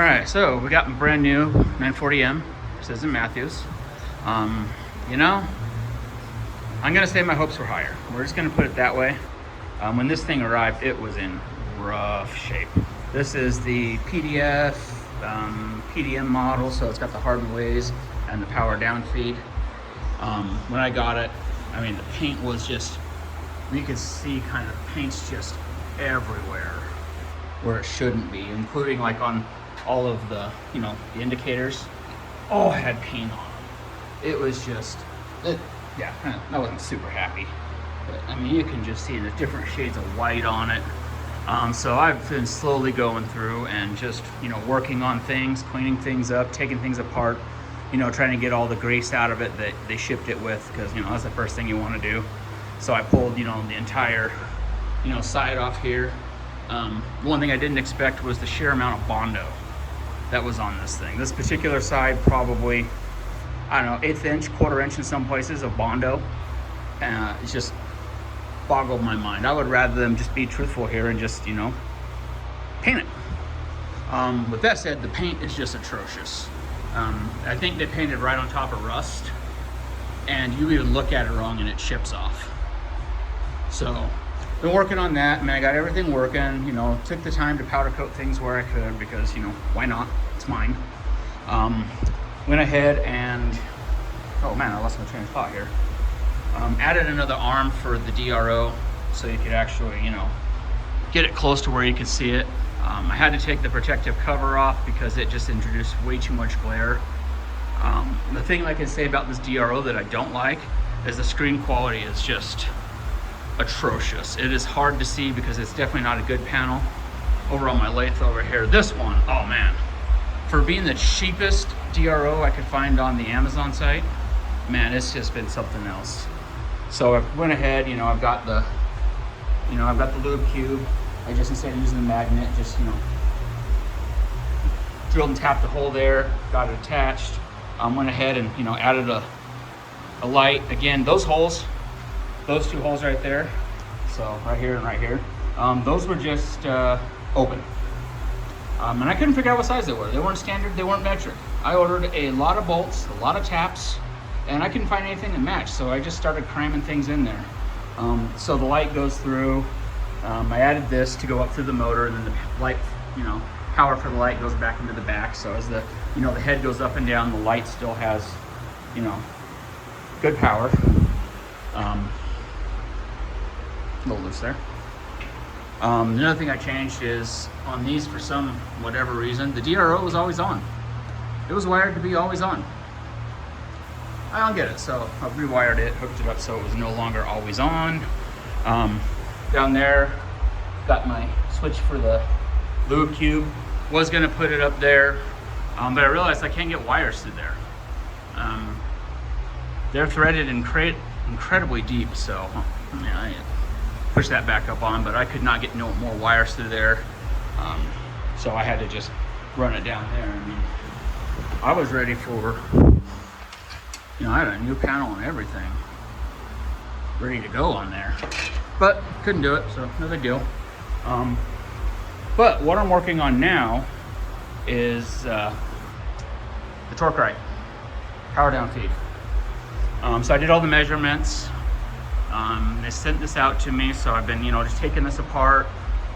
All right, so we got a brand new 940M Precision Matthews. You know, I'm gonna say my hopes were higher. We're just gonna put it that way. When this thing arrived, it was in rough shape. This is the PDM model, so it's got the hardened ways and the power down feed. When I got it, I mean, the paint was just, you could see kind of paint's just everywhere where it shouldn't be, including like on all of the, you know, the indicators all had paint on them. It was just, yeah, I wasn't super happy. But I mean, you can just see the different shades of white on it. So I've been slowly going through and just, you know, working on things, cleaning things up, taking things apart, you know, trying to get all the grease out of it that they shipped it with, because, you know, that's the first thing you want to do. So I pulled, you know, the entire, you know, side off here. One thing I didn't expect was the sheer amount of Bondo that was on this thing. This particular side, probably, I don't know, 1/8 inch, 1/4 inch in some places of Bondo. It's just boggled my mind. I would rather them just be truthful here and just, you know, paint it. With that said, the paint is just atrocious. I think they painted right on top of rust, and you even look at it wrong and it chips off. So been working on that. I mean, I got everything working, you know, took the time to powder coat things where I could, because, you know, why not? It's mine. Went ahead and, oh man, I lost my train of thought here. Added another arm for the DRO so you could actually, you know, get it close to where you could see it. I had to take the protective cover off because it just introduced way too much glare. The thing I can say about this DRO that I don't like is the screen quality is just atrocious. It is hard to see because it's definitely not a good panel. Over on my lathe over here, this one, oh man, for being the cheapest DRO I could find on the Amazon site, man, it's just been something else. So I went ahead, you know, I've got the lube cube. I just, instead of using the magnet, just, you know, drilled and tapped the hole there, got it attached. Went ahead and, you know, added a light. Again, those holes, those two holes right there, so right here and right here, those were just open. And I couldn't figure out what size they were. They weren't standard, they weren't metric. I ordered a lot of bolts, a lot of taps, and I couldn't find anything that matched, so I just started cramming things in there. So the light goes through. I added this to go up through the motor, and then the light, you know, power for the light goes back into the back. So as the, you know, the head goes up and down, the light still has, you know, good power. A little loose there. Another thing I changed is on these, for some whatever reason, the DRO was always on. It was wired to be always on. I don't get it, so I rewired it, hooked it up so it was no longer always on. Down there, got my switch for the lube cube. Was gonna put it up there, but I realized I can't get wires through there. They're threaded incredibly deep, so yeah, I pushed that back up on, but I could not get no more wires through there. So I had to just run it down there. I mean, I was ready for, you know, I had a new panel and everything ready to go on there, but couldn't do it, so no big deal. But what I'm working on now is the torque Rite power down feed. So I did all the measurements. They sent this out to me, so I've been, you know, just taking this apart,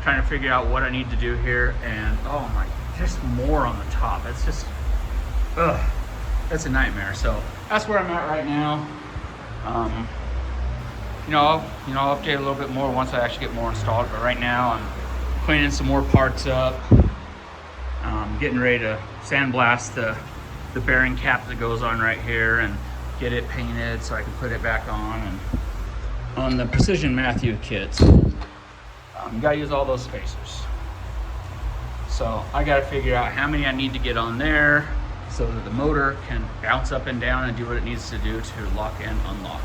trying to figure out what I need to do here, and oh my, just more on the top. It's just, ugh, it's a nightmare. So that's where I'm at right now. I'll update a little bit more once I actually get more installed, but right now I'm cleaning some more parts up, getting ready to sandblast the bearing cap that goes on right here and get it painted so I can put it back on. And on the Precision Matthews kits, you gotta use all those spacers. So I gotta figure out how many I need to get on there so that the motor can bounce up and down and do what it needs to do to lock and unlock.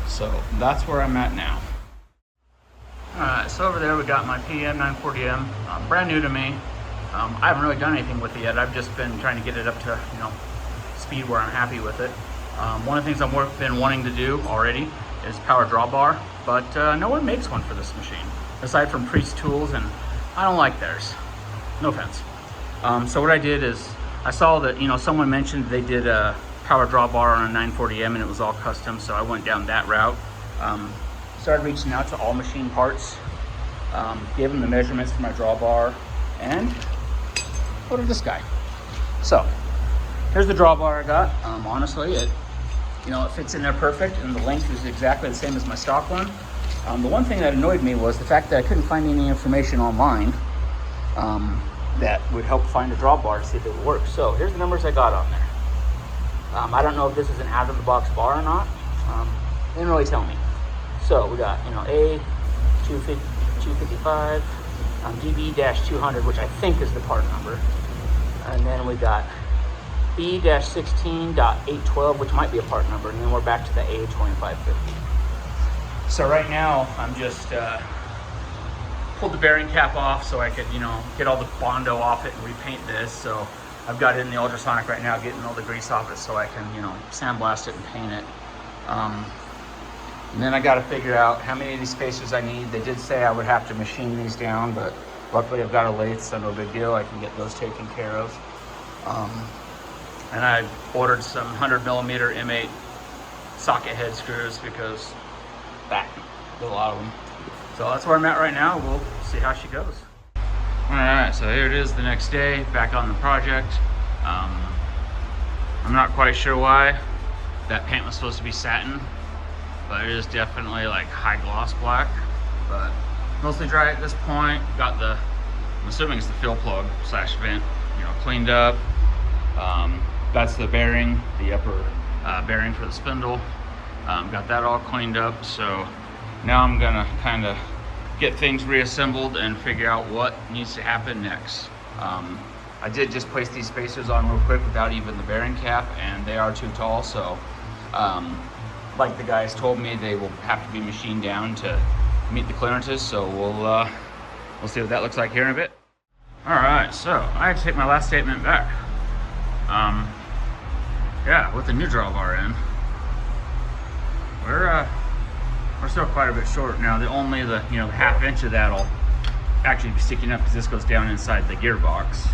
So that's where I'm at now. Alright, so over there we got my PM-940M, brand new to me. I haven't really done anything with it yet. I've just been trying to get it up to, you know, speed where I'm happy with it. One of the things I've been wanting to do already is power drawbar, but no one makes one for this machine, aside from Priest Tools, and I don't like theirs. No offense. So what I did is, I saw that, you know, someone mentioned they did a power drawbar on a 940M and it was all custom, so I went down that route. Started reaching out to all machine parts, gave them the measurements for my drawbar, and ordered this guy. So here's the drawbar I got. Honestly, it fits in there perfect, and the length is exactly the same as my stock one. The one thing that annoyed me was the fact that I couldn't find any information online that would help find a drawbar to see if it would work. So here's the numbers I got on there. I don't know if this is an out-of-the-box bar or not. They didn't really tell me. So we got, A 255, DB-200, which I think is the part number. And then we got B-16.812, which might be a part number. And then we're back to the A2550. So right now, I'm just pulled the bearing cap off so I could, get all the Bondo off it and repaint this. So I've got it in the ultrasonic right now, getting all the grease off it so I can, sandblast it and paint it. And then I got to figure out how many of these spacers I need. They did say I would have to machine these down, but luckily I've got a lathe, so no big deal. I can get those taken care of. And I ordered some 100mm M8 socket head screws because there's a lot of them. So that's where I'm at right now. We'll see how she goes. All right, so here it is the next day, back on the project. I'm not quite sure why that paint was supposed to be satin, but it is definitely like high gloss black, but mostly dry at this point. Got the, I'm assuming it's the fill plug slash vent, cleaned up. That's the bearing, the upper bearing for the spindle. Got that all cleaned up, so now I'm gonna kind of get things reassembled and figure out what needs to happen next. I did just place these spacers on real quick without even the bearing cap, and they are too tall, so like the guys told me, they will have to be machined down to meet the clearances, so we'll see what that looks like here in a bit. All right, so I had to take my last statement back. Yeah, with the new drawbar in, we're still quite a bit short now. The half inch of that'll actually be sticking up because this goes down inside the gearbox.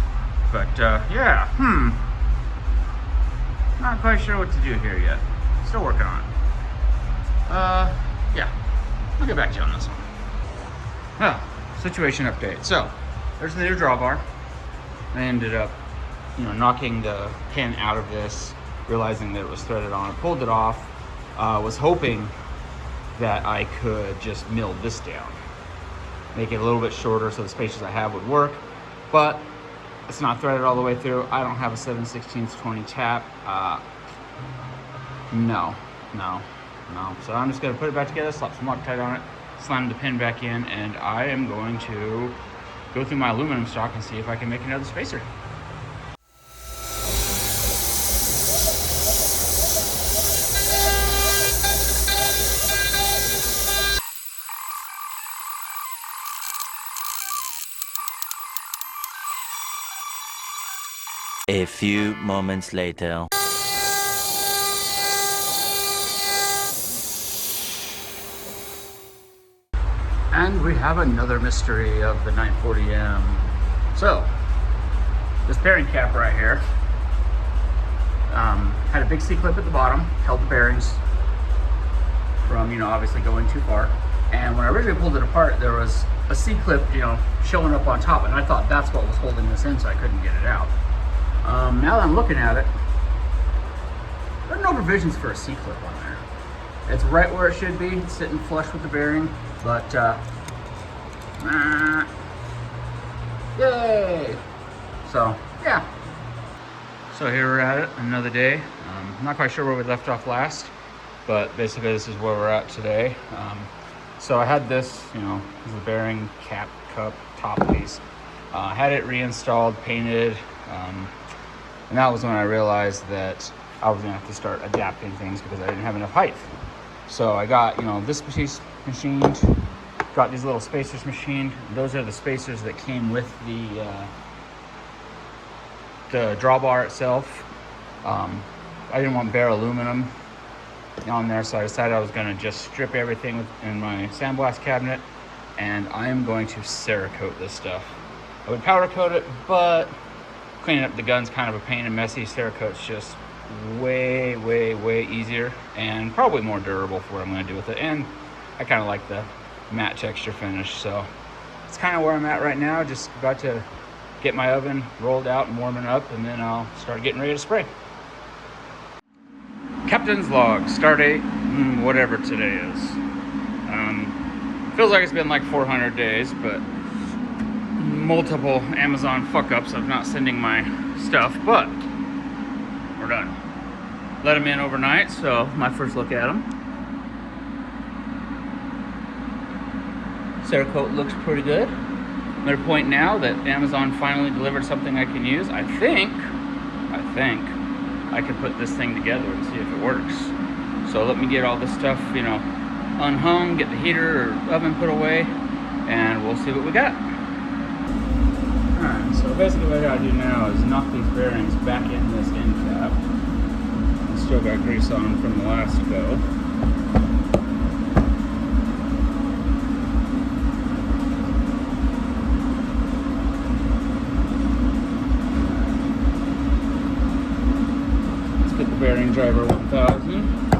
But yeah, not quite sure what to do here yet. Still working on it. Yeah, I'll get back to you on this one. Well, situation update. So there's the new drawbar. I ended up, knocking the pin out of this, realizing that it was threaded on. I pulled it off. Was hoping that I could just mill this down, make it a little bit shorter so the spacers I have would work, but it's not threaded all the way through. I don't have a 7/16 20 tap. No. So I'm just gonna put it back together, slap some Loctite on it, slam the pin back in, and I am going to go through my aluminum stock and see if I can make another spacer. A few moments later. And we have another mystery of the 940M. So, this bearing cap right here had a big C-clip at the bottom, held the bearings from, obviously going too far. And when I originally pulled it apart, there was a C-clip, showing up on top, and I thought that's what was holding this in, so I couldn't get it out. Now that I'm looking at it, there are no provisions for a C-clip on there. It's right where it should be, it's sitting flush with the bearing, but yay! So, yeah. So here we're at it, another day. I'm not quite sure where we left off last, but basically this is where we're at today. So I had this, the bearing cap, cup, top piece. Had it reinstalled, painted, and that was when I realized that I was gonna have to start adapting things because I didn't have enough height. So I got, this piece machined, got these little spacers machined. Those are the spacers that came with the drawbar itself. I didn't want bare aluminum on there, so I decided I was gonna just strip everything in my sandblast cabinet, and I am going to Cerakote this stuff. I would powder coat it, but cleaning up the gun's kind of a pain and messy. Cerakote's just way, way, way easier and probably more durable for what I'm going to do with it. And I kind of like the matte texture finish, so it's kind of where I'm at right now. Just about to get my oven rolled out and warming up, and then I'll start getting ready to spray. Captain's log, start date, whatever today is. Feels like it's been like 400 days, but multiple Amazon fuck-ups of not sending my stuff, but we're done. Let them in overnight, so my first look at them. Cerakote looks pretty good. I'm at a point now that Amazon finally delivered something I can use. I think I can put this thing together and see if it works. So let me get all this stuff, you know, unhung, get the heater or oven put away, and we'll see what we got. Alright, so basically what I gotta do now is knock these bearings back in this end cap. I still got grease on them from the last go. Let's get the bearing driver 1000.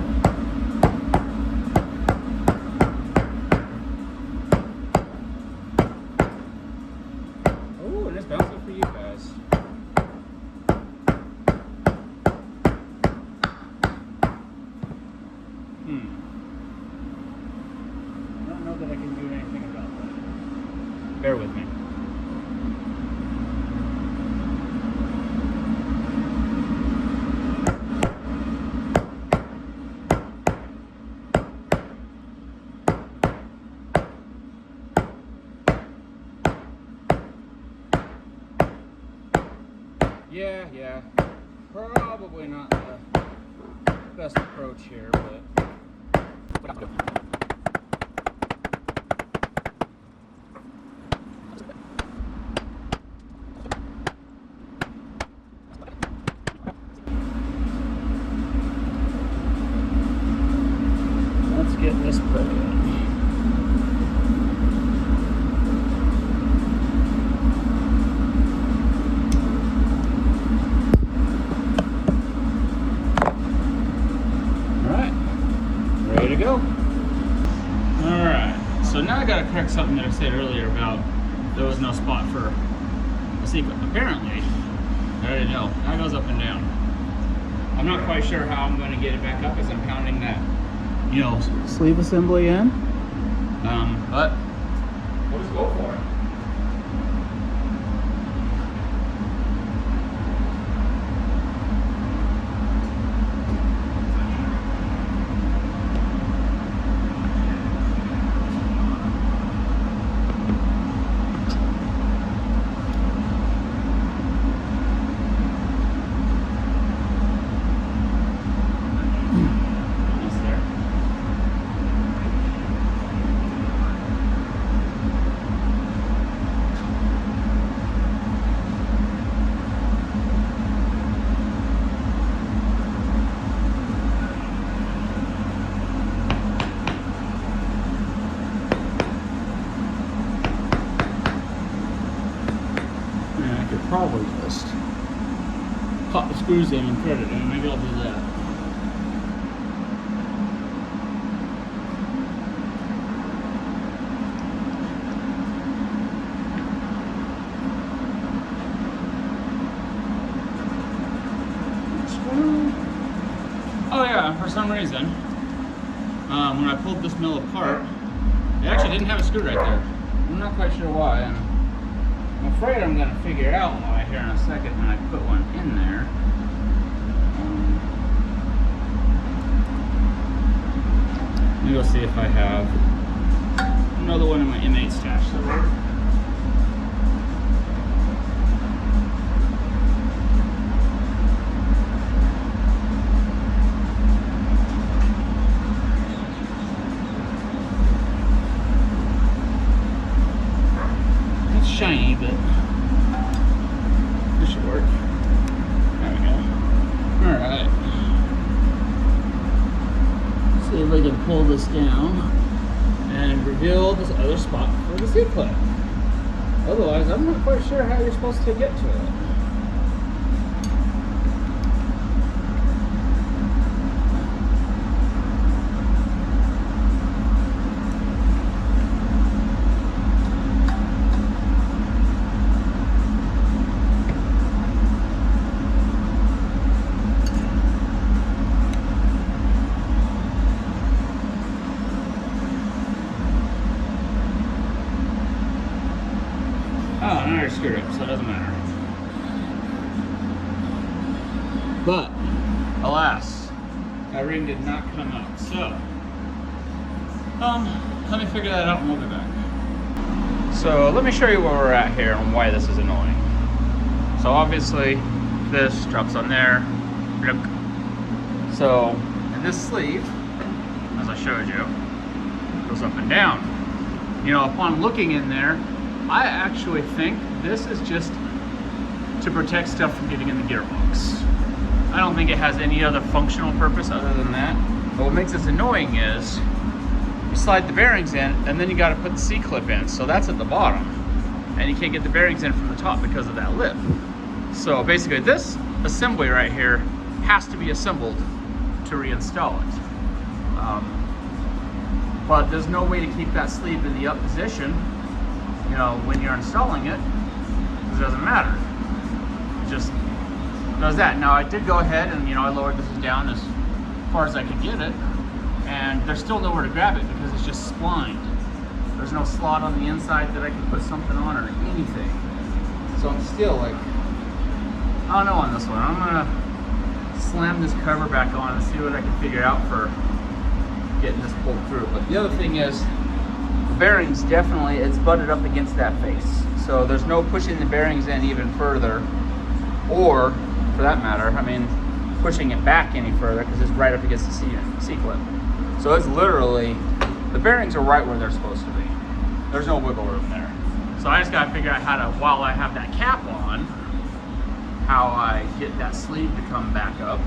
Bear with me. Yeah. Probably not the best approach here, but let's get this put in. Go. Alright, so now I gotta correct something that I said earlier about there was no spot for a sequence. Apparently, I already know, that goes up and down. I'm not quite sure how I'm going to get it back up as I'm pounding that, you know, sleeve assembly in. But we'll just go for it. Probably just pop the screws in and thread it in. Maybe I'll do that. Oh yeah, for some reason, when I pulled this mill apart, it actually didn't have a screw right there. I'm not quite sure why. I'm afraid I'm going to figure it out why here in a second when I put one in there. Maybe we'll see if I have another one in my M8 stash somewhere. Shiny, but this should work. There we go. Alright. See if I can pull this down and reveal this other spot for the C-clip. Otherwise, I'm not quite sure how you're supposed to get to it. But alas, that ring did not come up. So let me figure that out and we'll be back. So let me show you where we're at here and why this is annoying. So obviously this drops on there. Look. So, and this sleeve, as I showed you, goes up and down. You know, upon looking in there, I actually think this is just to protect stuff from getting in the gearbox. I don't think it has any other functional purpose other than that. But what makes this annoying is you slide the bearings in and then you got to put the C-clip in. So that's at the bottom. And you can't get the bearings in from the top because of that lip. So basically this assembly right here has to be assembled to reinstall it. But there's no way to keep that sleeve in the up position, you know, when you're installing it. It doesn't matter. It just does that. Now I did go ahead and, you know, I lowered this down as far as I could get it, and there's still nowhere to grab it because it's just splined. There's no slot on the inside that I can put something on or anything. So I'm still like, I don't know on this one. I'm gonna slam this cover back on and see what I can figure out for getting this pulled through. But the other thing is, the bearings definitely, it's butted up against that face. So there's no pushing the bearings in even further, or for that matter, I mean, pushing it back any further because it's right up against the C-clip. So it's literally, the bearings are right where they're supposed to be. There's no wiggle room there. So I just gotta figure out how to, while I have that cap on, how I get that sleeve to come back up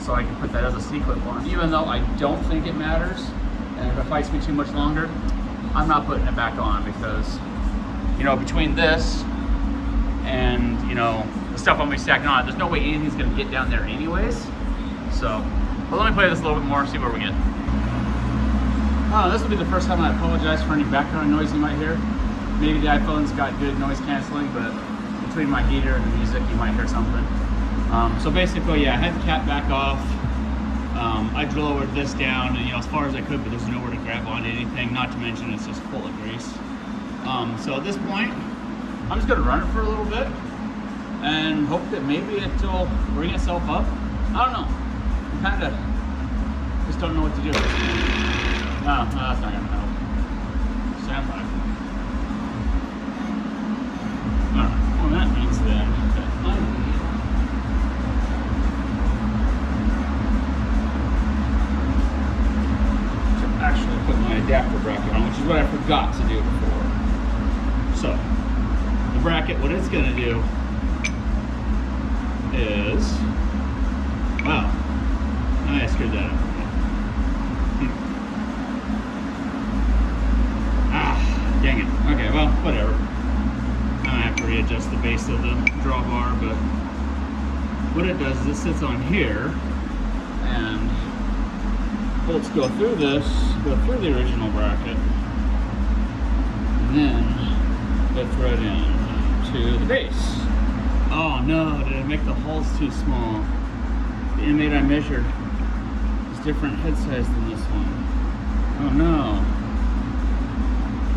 so I can put that other C-clip on. Even though I don't think it matters, and if it fights me too much longer, I'm not putting it back on because, you know, between this and, you know, the stuff I'm gonna be stacking on, there's no way anything's gonna get down there anyways. So, but let me play this a little bit more, see where we get. This will be the first time I apologize for any background noise you might hear. Maybe the iPhone's got good noise canceling, but between my heater and the music, you might hear something. So basically, yeah, I had the cap back off. I lowered this down, and, you know, as far as I could, but there's nowhere to grab on anything. Not to mention, it's just full of grease. So at this point, I'm just gonna run it for a little bit and hope that maybe it'll bring itself up. I don't know. I kind of just don't know what to do. No, that's not gonna help. Stand by. Alright, well that means then that I need to actually put my adapter bracket on, which is what I forgot to do before. So, the bracket, what it's gonna do is, wow, I screwed that up. Dang it. Okay, well, whatever. I have to readjust the base of the drawbar, but what it does is it sits on here, and bolts go through this, go through the original bracket, and then they thread in to the base. Oh no, did I make the holes too small? The inmate I measured is different head size than this one. Oh no.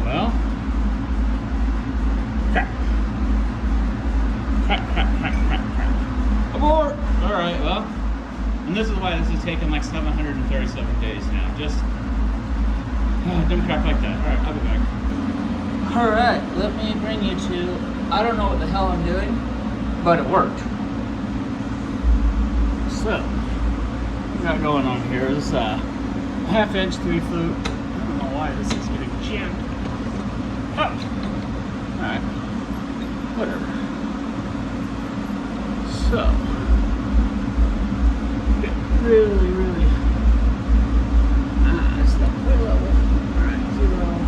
Well, crap. Abort! Alright, well, and this is why this is taking like 737 days now. Just, don't crap like that. Alright, I'll be back. Alright, let me bring you to, I don't know what the hell I'm doing, but it worked. So, what we got going on here is a half-inch 3-flute. I don't know why this is getting jammed. Oh. Alright. Whatever. So, get really it's not quite level. Alright, 0.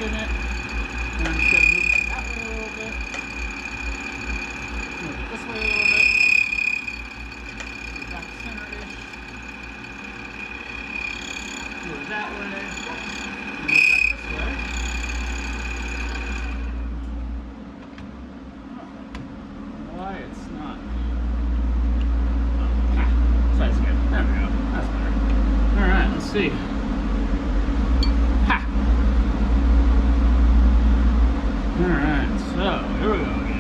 in it. And I'm just going to move it that way a little bit. Move it this way a little bit. Move it back to center-ish. Move it that way. Move it back this way. Why it's not. Try this again. There we go. That's better. Alright, let's see. Ha! Alright, so here we go again.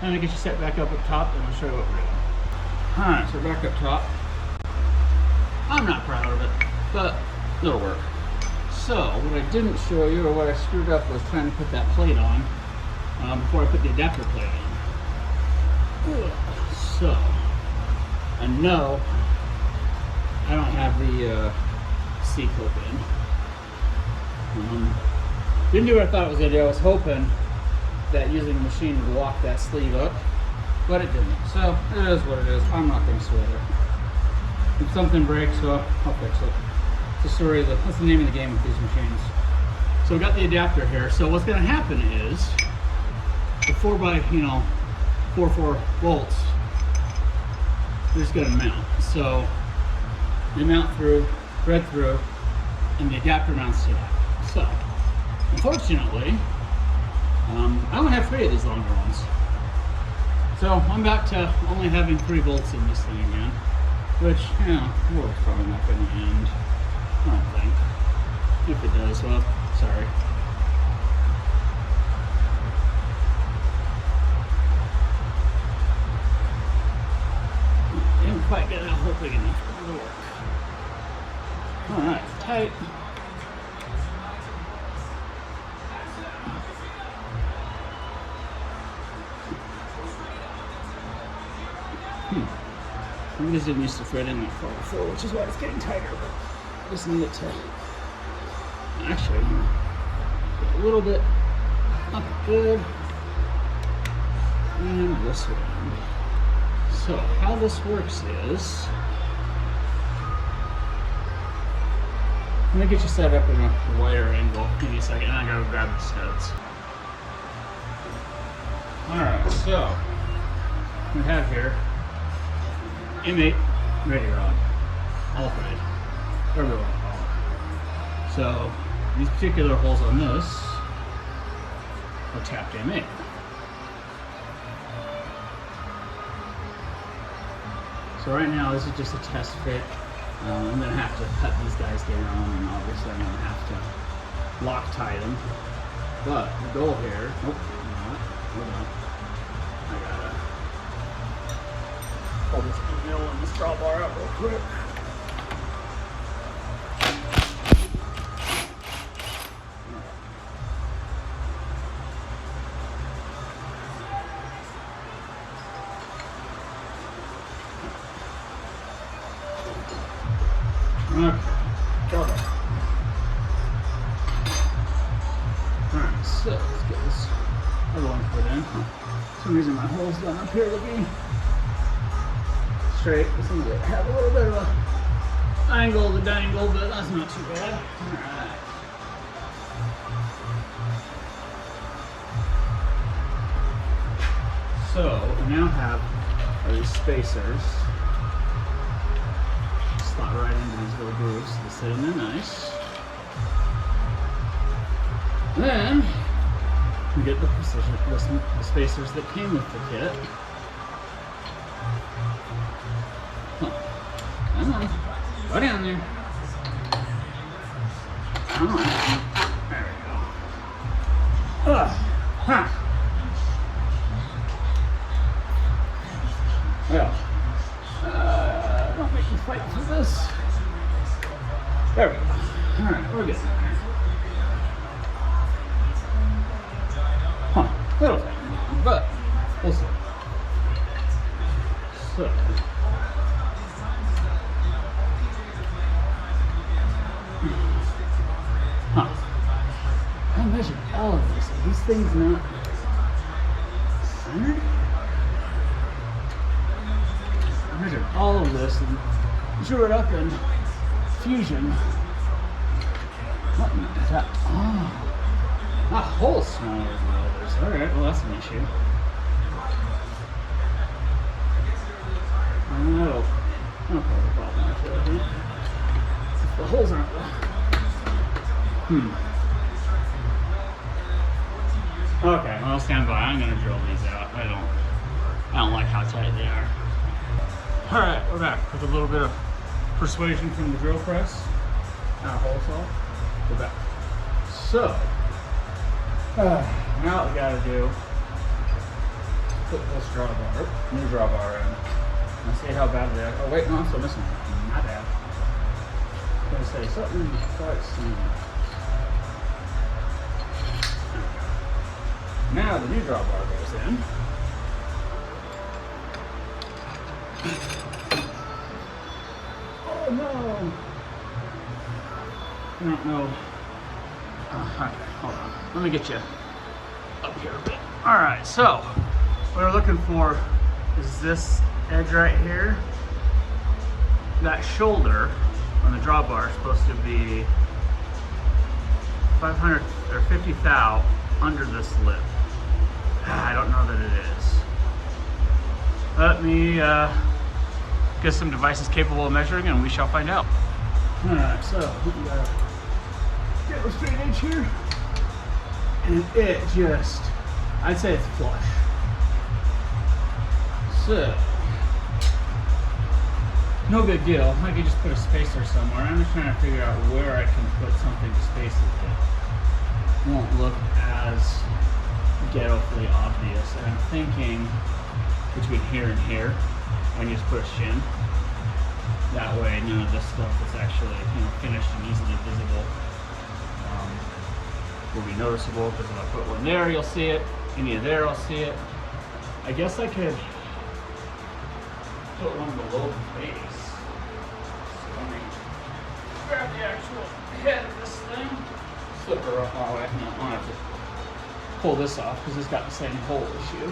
Then I get you set back up top, and I'll show you what we're doing. Alright, so we're back up top. I'm not proud of it, but it'll work. So, what I didn't show you, or what I screwed up, was trying to put that plate on before I put the adapter plate on. So, I know I don't have the C-clip in. Didn't do what I thought it was going to do. I was hoping that using the machine would lock that sleeve up, but it didn't. So it is what it is. I'm not going to sweat it. If something breaks, well, I'll fix it. It's the story of that's the name of the game with these machines. So we got the adapter here. So what's going to happen is the 4 bolts, they're just going to mount. So they mount through, thread through, and the adapter mounts to that. So unfortunately, I only have 3 of these longer ones. So I'm back to only having 3 bolts in this thing again, which, you know, we're probably not going to end. I don't think. If it does, well, sorry. Didn't quite get that hole big enough for it to work. Alright, tight. I just didn't used to thread in that far before, which is why it's getting tighter, but I just need it to actually get a little bit up good and this way. So how this works is, I'm gonna get you set up in a wider angle. Give me a second, and I gotta grab the studs. Alright, so we have here M8 ready rod, all thread, whatever you want to call it. So these particular holes on this are tapped M8. So right now this is just a test fit. I'm going to have to cut these guys down, and obviously I'm going to have to Loctite them. But the goal here, nope, hold on. I gotta pull this mill and this drawbar out real quick. Okay, drawbar. Alright, so let's get this other one put in. For some reason my hole's done up here looking straight. It seems to have a little bit of a angle to dangle, but that's not too bad. Alright. So we now have these spacers. Slot right into these little grooves. They sit in there nice. Then we get the precision, the spacers that came with the kit. Come on, go down there. Come on. There we go. Huh. Well, don't make me fight for this. There we go. All right, we're good. but we'll see. So. Huh. I measured all of this. Are these things not centered? I measured all of this and drew it up in Fusion. What is that? Oh. That hole smaller than the others. Alright, well that's an issue. I don't know the problem actually, I think. If the holes aren't Okay, well stand by. I'm gonna drill these out. I don't like how tight they are. Alright, we're back with a little bit of persuasion from the drill press. Now hole saw. We're back. So now what we gotta do, put this new drawbar in. Let's see how bad they are. Oh wait, no, I'm still missing one. My bad. I'm gonna say something quite similar. Now the new drawbar goes in. Oh no! I don't know. Okay, hold on. Let me get you up here a bit. Alright, so what we're looking for is this edge right here. That shoulder on the drawbar is supposed to be 500 or 50 thou under this lip. I don't know that it is. Let me get some devices capable of measuring and we shall find out. Alright, so we got get a straight edge here, and it just, I'd say it's flush. So, no big deal. I could just put a spacer somewhere. I'm just trying to figure out where I can put something to space it that won't look as ghetto-fully obvious. And I'm thinking between here and here, I can just put a shim. That way, none of this stuff that's actually, finished and easily visible will be noticeable, because if I put one there, you'll see it. Any of there, I'll see it. I guess I could put one below the base. So let me grab the actual head of this thing, slip her up. Oh, wait, no, I'll have to pull this off because it's got the same hole issue.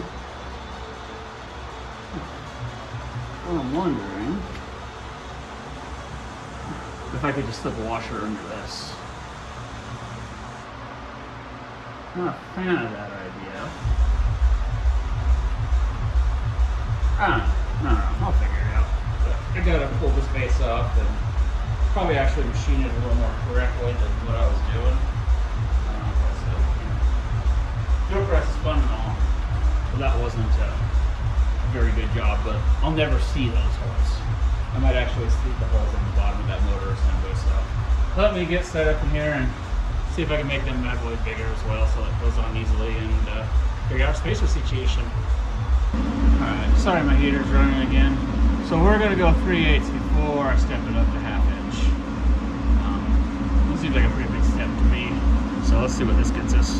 Well, I'm wondering if I could just slip a washer under this. Not a fan of that idea. I don't know, I'll figure it out. But I gotta pull this base off and probably actually machine it a little more correctly than what I was doing. I don't know if that's it. Drill press is fun and all, but that wasn't a very good job, but I'll never see those holes. I might actually see the holes in the bottom of that motor assembly, so let me get set up in here and see if I can make them bad boys bigger as well so it goes on easily and figure out our spacer situation. Alright, sorry my heater's running again. So we're going to go 3/8 before I step it up to 1/2 inch. This seems like a pretty big step to me. So let's see what this gets us.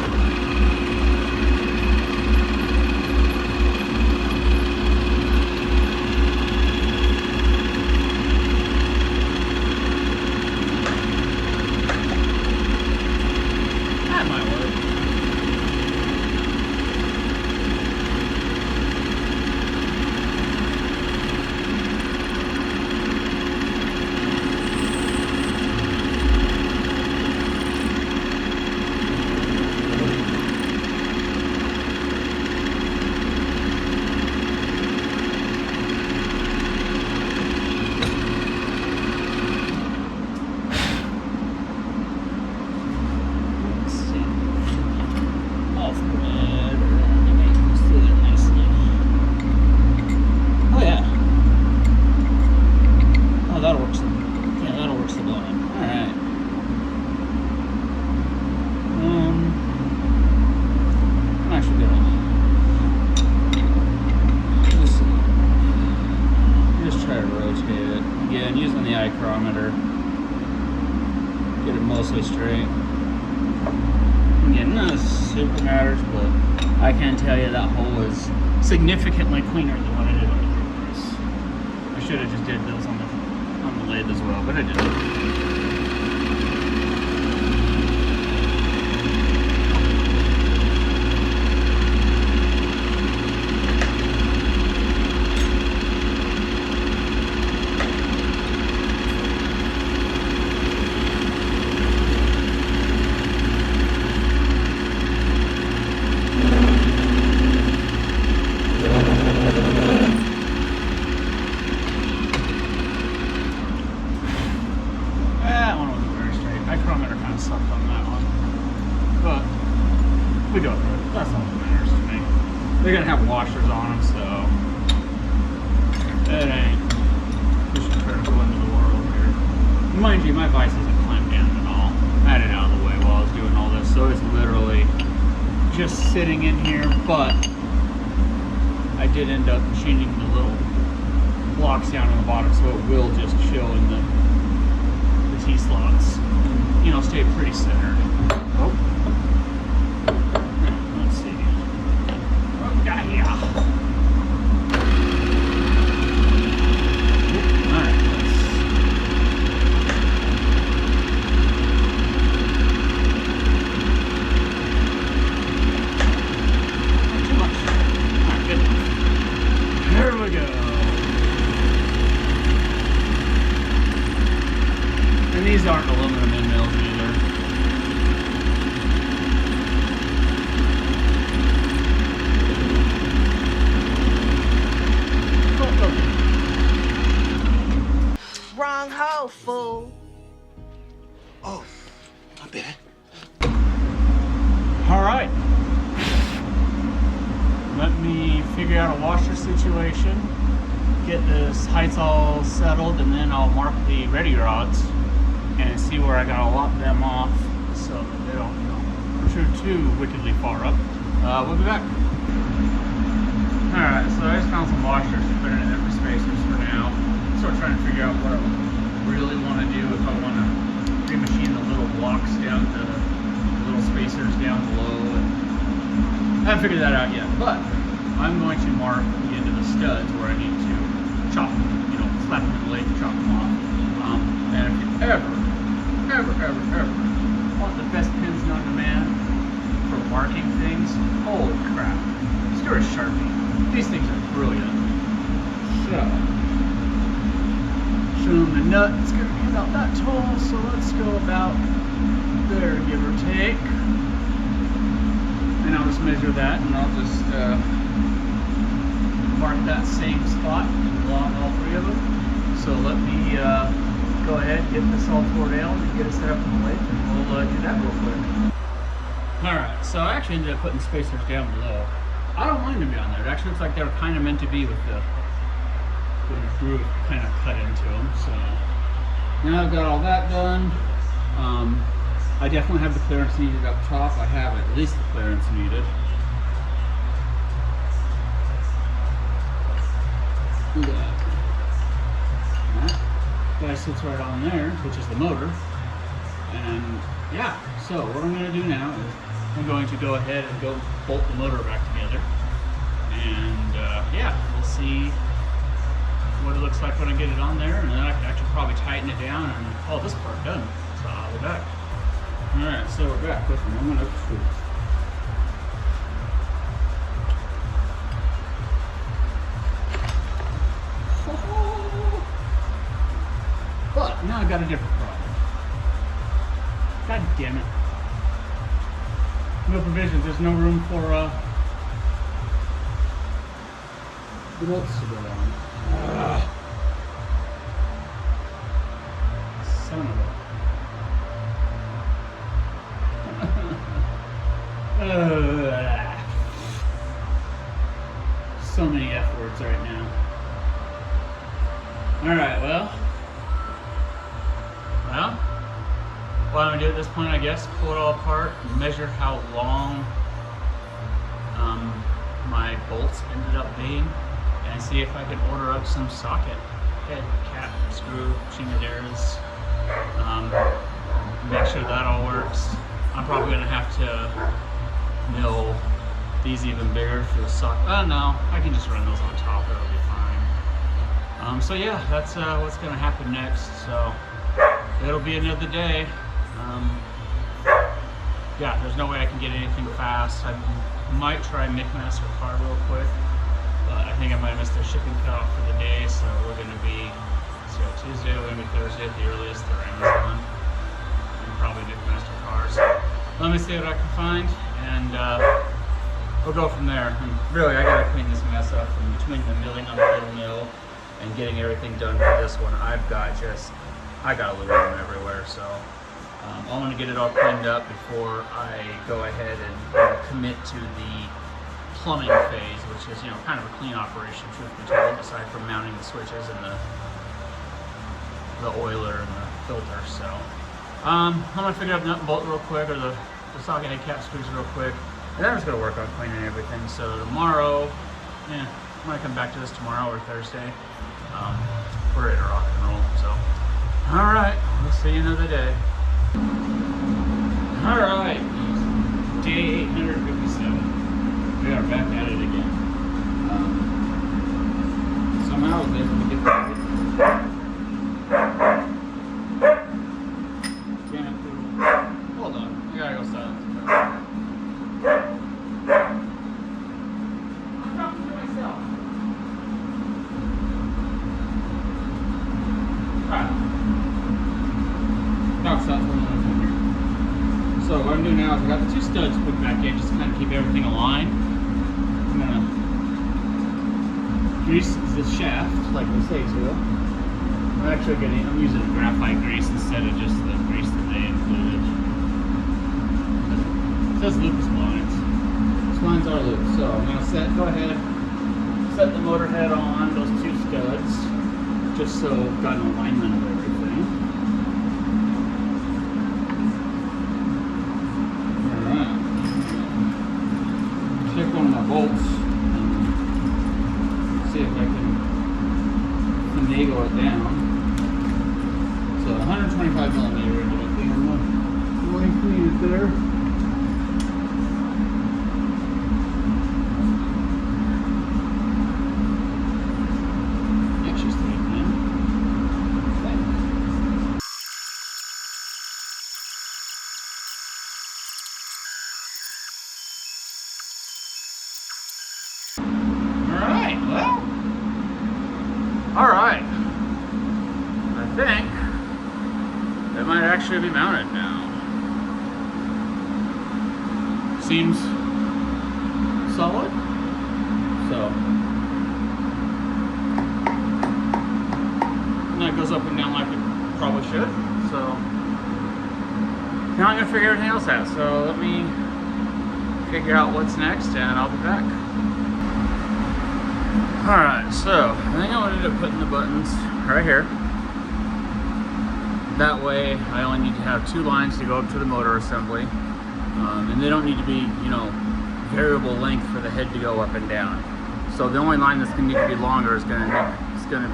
Get it mostly straight. Again, none of this super matters, but I I can tell you that hole is significantly cleaner than what I did on the drill press. I should have just did those on the lathe as well, but I didn't. We go through it. That's all that matters to me. They're gonna have washers on them, so it ain't mission critical into the world here. Mind you, my vise isn't clamped down at all. I had it out of the way while I was doing all this, so it's literally just sitting in here. But I did end up machining the little blocks down on the bottom, so it will just chill in the T-slots. You know, stay pretty centered. Oh. These aren't aluminum end mills either. Wrong hole, fool. Oh, my bad. All right. Let me figure out a washer situation, get this heights all settled, and then I'll mark the ready rods and see where I gotta lock them off so that they don't, you know, protrude too wickedly far up. We'll be back. Alright, so I just found some washers to put in there for spacers for now. Sort of trying to figure out what I really want to do, if I want to remachine the little blocks down to the little spacers down below. And I haven't figured that out yet, but I'm going to mark the end of the studs where I need to chop them, you know, slap them in the lathe and chop them off. And if you ever want the best pins known to man for marking things, holy crap, Stuart Sharpie. These things are brilliant. So, show them the nut. It's going to be about that tall, so let's go about there, give or take. And I'll just measure that, and I'll just mark that same spot along all three of them. So let me go ahead, get this all tore down and get it set up in the lathe, and we'll do that real quick. Alright, so I actually ended up putting spacers down below. I don't mind them down there. It actually looks like they were kind of meant to be with the groove kind of cut into them. So now I've got all that done. I definitely have the clearance needed up top. I have at least the clearance needed. Look at that. Guy sits right on there, which is the motor. And yeah, so what I'm going to do now is I'm going to go ahead and go bolt the motor back together. And yeah, we'll see what it looks like when I get it on there, and then I can actually probably tighten it down and call this part done. So I'll be back. Alright, so we're back with the moment of truth. But now I've got a different problem. God damn it. No provisions, there's no room for the bolts to go on. Son of a... So many F words right now. Alright, well, what I'm going to do at this point, I guess, pull it all apart, measure how long my bolts ended up being, and see if I can order up some socket, head, cap, screw, chingaderas, make sure that all works. I'm probably going to have to mill these even bigger for the sock. Oh no, I can just run those on top, that'll be fine. So yeah, that's what's gonna happen next. So it'll be another day. Yeah, there's no way I can get anything fast. I might try McMaster Car real quick, but I think I might miss their shipping cutoff for the day. So we're gonna be Tuesday, we're gonna be Thursday at the earliest, or Amazon, and probably McMaster Cars. Let me see what I can find, and we'll go from there. And really, I gotta clean this mess up from between the milling on the little mill and getting everything done for this one. I got aluminum everywhere, so I want to get it all cleaned up before I go ahead and commit to the plumbing phase, which is, you know, kind of a clean operation, truth be told, aside from mounting the switches and the oiler and the filter. So I'm gonna figure out the nut and bolt real quick, or the socket head cap screws real quick, and then I'm just gonna work on cleaning everything. So tomorrow, yeah, I might come back to this tomorrow or Thursday. We're ready to rock and roll. So, all right, we'll see you another day. All right, day 857. We are back at it again. Somehow I was able to get that. Hold on, I gotta go silence. I'm talking to myself. Alright. Talk silence for a minute. So what I'm doing now is I got the two studs put back in just to kind of keep everything aligned. I'm gonna grease the shaft like they say to. I'm using graphite grease instead of just the grease that they included. It says loop splines. Splines are looped, so I'm gonna go ahead, set the motor head on those two studs, just so I've got an alignment of everything. Alright. Check one of my bolts and see if I can finagle it down. So 125 millimeter, I'm going to clean it there. Actually, stay clean. Alright, well. Alright. I think it might actually be mounted now. Seems solid. So, and that goes up and down like it probably should. So, now I'm gonna figure everything else out. So let me figure out what's next, and I'll be back. Alright, so I think I'm gonna end up putting the buttons right here. That way I only need to have two lines to go up to the motor assembly, and they don't need to be, you know, variable length for the head to go up and down. So the only line that's going to need to be longer is going to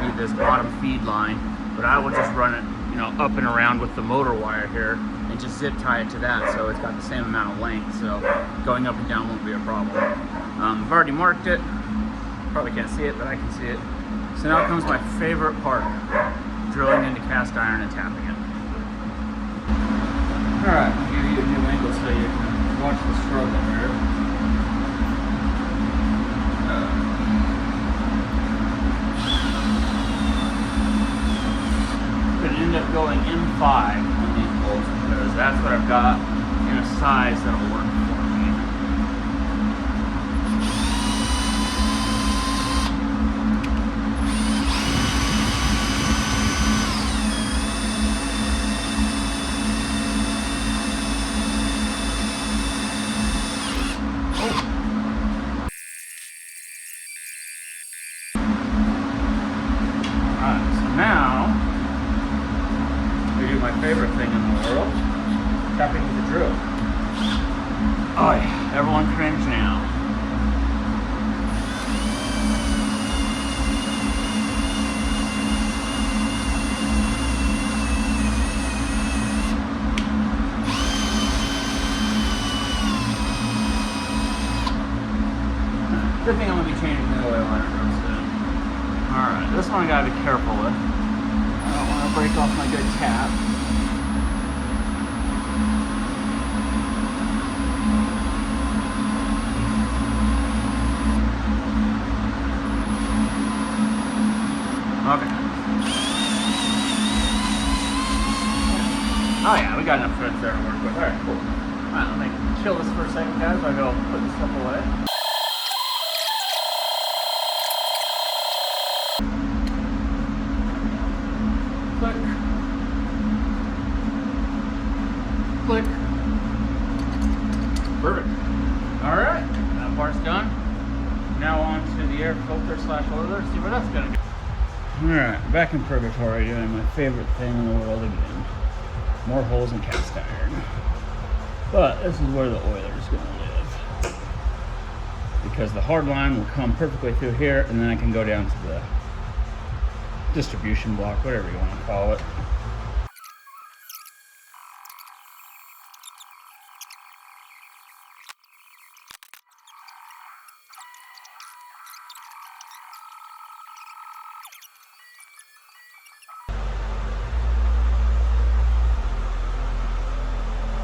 be this bottom feed line, but I will just run it, you know, up and around with the motor wire here and just zip tie it to that, so it's got the same amount of length, so going up and down won't be a problem. I've already marked it. Probably can't see it, but I can see it. So now comes my favorite part, drilling into cast iron and tapping it. Alright, I'll give you a new angle so you can watch the struggle here. Could end up going M5 on these bolts because that's what I've got in a size that'll work for me. Now, we do my favorite thing in the world, tapping with the drill. Oh yeah, everyone cringe now. Good thing I'm gonna be changing the oil when it runs in. Alright, this one I gotta be careful with. I don't want to break off my good cap. Okay. Oh yeah, we got enough threads there to work with. Alright, cool. Alright, let me chill this for a second, guys, while I go put this stuff away. Click. Click. Perfect. Alright, that part's done. Now on to the air filter slash oiler, see where that's gonna go. Alright, back in purgatory doing my favorite thing in the world again. More holes in cast iron. But this is where the oiler is going to live. Because the hard line will come perfectly through here, and then I can go down to the distribution block, whatever you want to call it.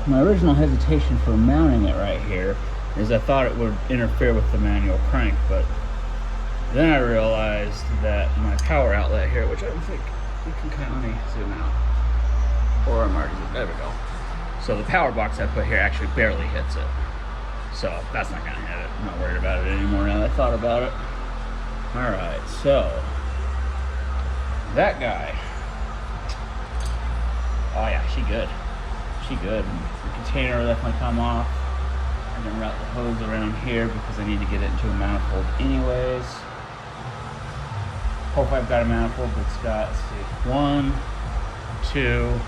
My original hesitation for mounting it right here is I thought it would interfere with the manual crank, but then I realized that my power outlet here, which I don't think you can kind of, let me zoom out, or I'm already, there we go. So the power box I put here actually barely hits it. So that's not gonna hit it. I'm not worried about it anymore now that I thought about it. All right, so that guy, oh yeah, she good. She good. The container will definitely come off. I'm gonna route the hose around here because I need to get it into a manifold anyways. Hopefully I've got a manifold that's got, let's see, 1, 2,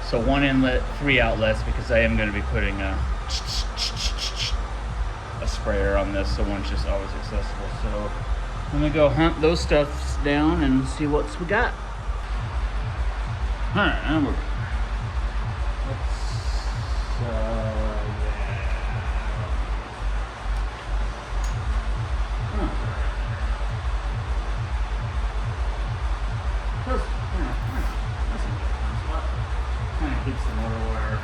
so 1 inlet, 3 outlets, because I am gonna be putting a sprayer on this, so one's just always accessible. So I'm gonna go hunt those stuffs down and see what we got. All right, and we're kind of keeps the motor wire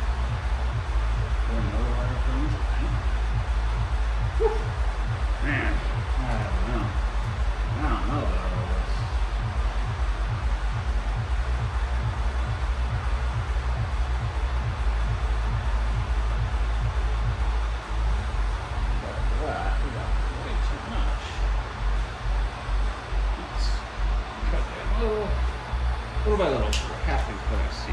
or motor wire things, I think. Whew. Man, I don't know. I don't know about all this. Little by little, half things what I see.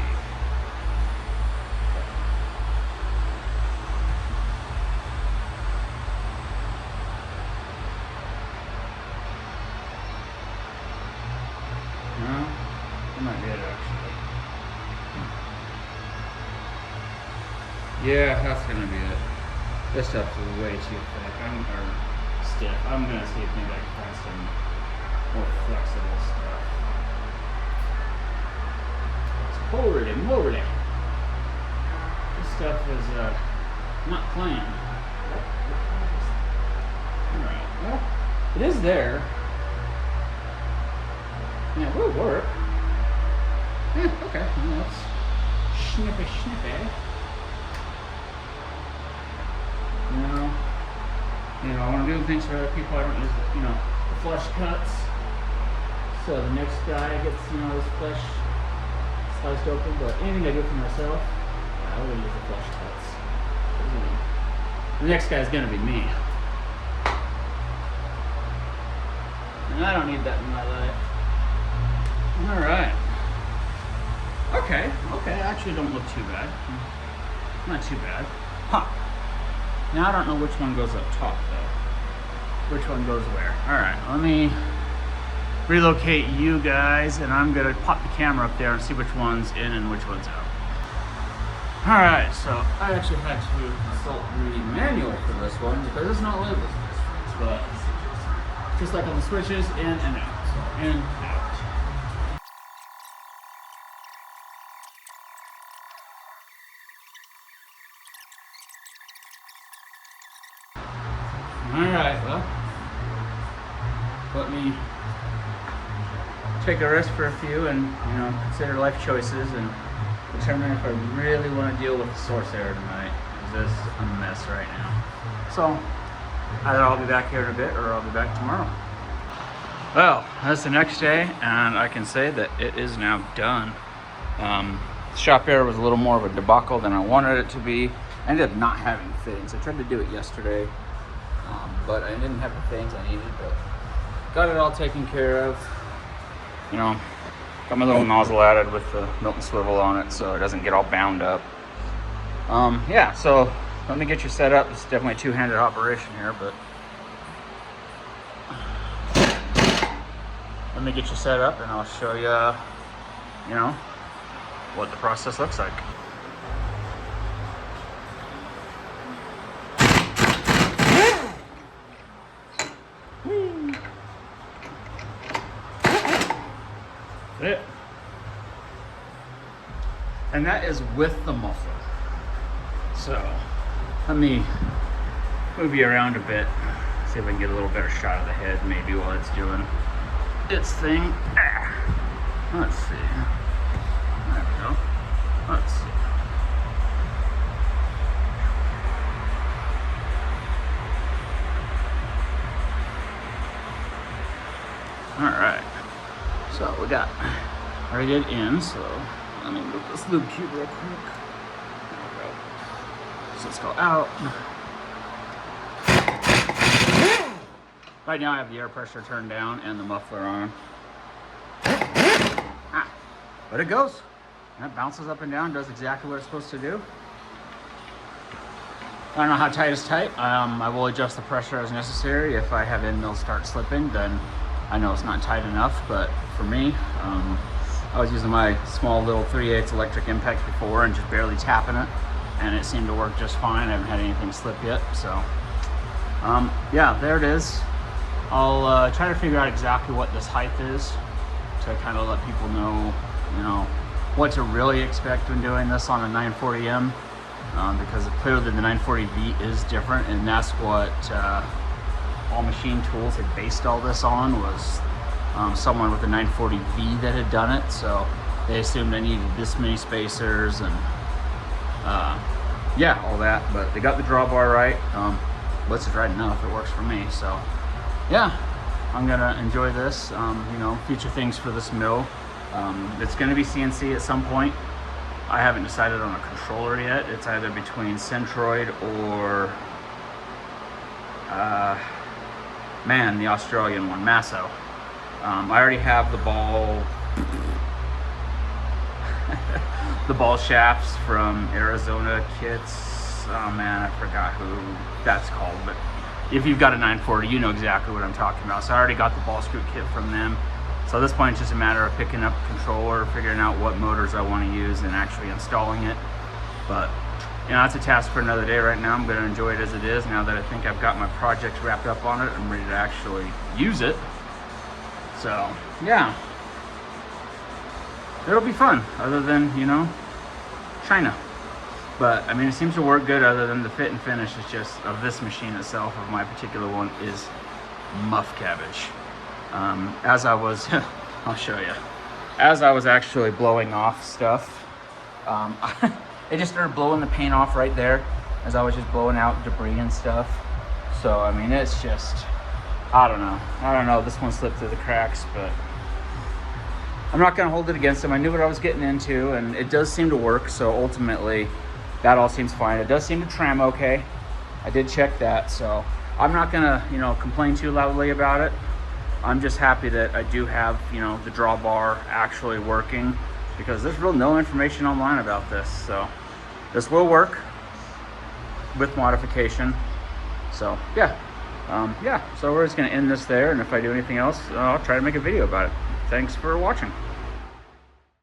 No, that might be it actually. Yeah, that's gonna be it. This stuff's way too thick. Or stiff. I'm gonna see if maybe I can find some more flexible stuff. Holy moly. This stuff is not planned. Alright, well, it is there. Yeah, it will work. Yeah, okay. Well, that's snippy. You know, I want to do things for other people. I don't use the, the flush cuts. So the next guy gets, his flesh sliced open, but anything I do for myself, I will use the flush cuts. The next guy's gonna be me. And I don't need that in my life. Alright. Okay, actually don't look too bad. Not too bad. Huh. Now I don't know which one goes up top though. Which one goes where? Alright, let me relocate you guys, and I'm gonna pop the camera up there and see which one's in and which one's out. Alright, so I actually had to consult the manual for this one because it's not labeled, but just like on the switches, in and out. So in, out. Alright, well, let me take a rest for a few and, you know, consider life choices and determine if I really want to deal with the source error tonight. Because this is a mess right now. So, either I'll be back here in a bit or I'll be back tomorrow. Well, that's the next day, and I can say that it is now done. Shop error was a little more of a debacle than I wanted it to be. I ended up not having fittings. I tried to do it yesterday, but I didn't have the fittings I needed, but got it all taken care of. You know, got my little nozzle added with the melt and swivel on it so it doesn't get all bound up. Yeah, so let me get you set up. It's definitely a two-handed operation here, but let me get you set up and I'll show you, you know, what the process looks like. It. And that is with the muffler. So let me move you around a bit, see if I can get a little better shot of the head maybe while it's doing its thing. Let's see. There we go. Let's see. Alright. So we got rated in, so let me move this lube cube real quick. There we go. So let's go out. Right now I have the air pressure turned down and the muffler on. But it goes. And it bounces up and down, does exactly what it's supposed to do. I don't know how tight is tight. I will adjust the pressure as necessary. If I have end mills start slipping, then I know it's not tight enough, but for me, I was using my small little 3/8 electric impact before and just barely tapping it, and it seemed to work just fine. I haven't had anything slip yet, so yeah, there it is. I'll try to figure out exactly what this height is to kind of let people know, you know, what to really expect when doing this on a 940M, because clearly the 940V is different, and that's what All Machine Tools had based all this on, was someone with a 940V that had done it. So they assumed I needed this many spacers and yeah, all that, but they got the drawbar right. But it's right enough, it works for me. So yeah, I'm gonna enjoy this. You know, future things for this mill. It's gonna be CNC at some point. I haven't decided on a controller yet. It's either between Centroid or man, the Australian one, Masso. I already have the ball the ball shafts from Arizona Kits. Oh man, I forgot who that's called, but if you've got a 940, you know exactly what I'm talking about. So I already got the ball screw kit from them. So at this point, it's just a matter of picking up a controller, figuring out what motors I want to use, and actually installing it. But you know, that's a task for another day. Right now, I'm going to enjoy it as it is. Now that I think I've got my project wrapped up on it, I'm ready to actually use it. So yeah, it'll be fun, other than, you know, China. But I mean, it seems to work good, other than the fit and finish is just, of this machine itself, of my particular one, is muff cabbage. As I was, I'll show you, as I was actually blowing off stuff, it just started blowing the paint off right there as I was just blowing out debris and stuff. So I mean, it's just, I don't know, this one slipped through the cracks, but I'm not going to hold it against them. I knew what I was getting into, and it does seem to work. So ultimately, that all seems fine. It does seem to tram okay. I did check that, so I'm not going to, you know, complain too loudly about it. I'm just happy that I do have, you know, the drawbar actually working, because there's really no information online about this. So this will work with modification. So yeah, yeah. So we're just going to end this there, and if I do anything else, I'll try to make a video about it. Thanks for watching.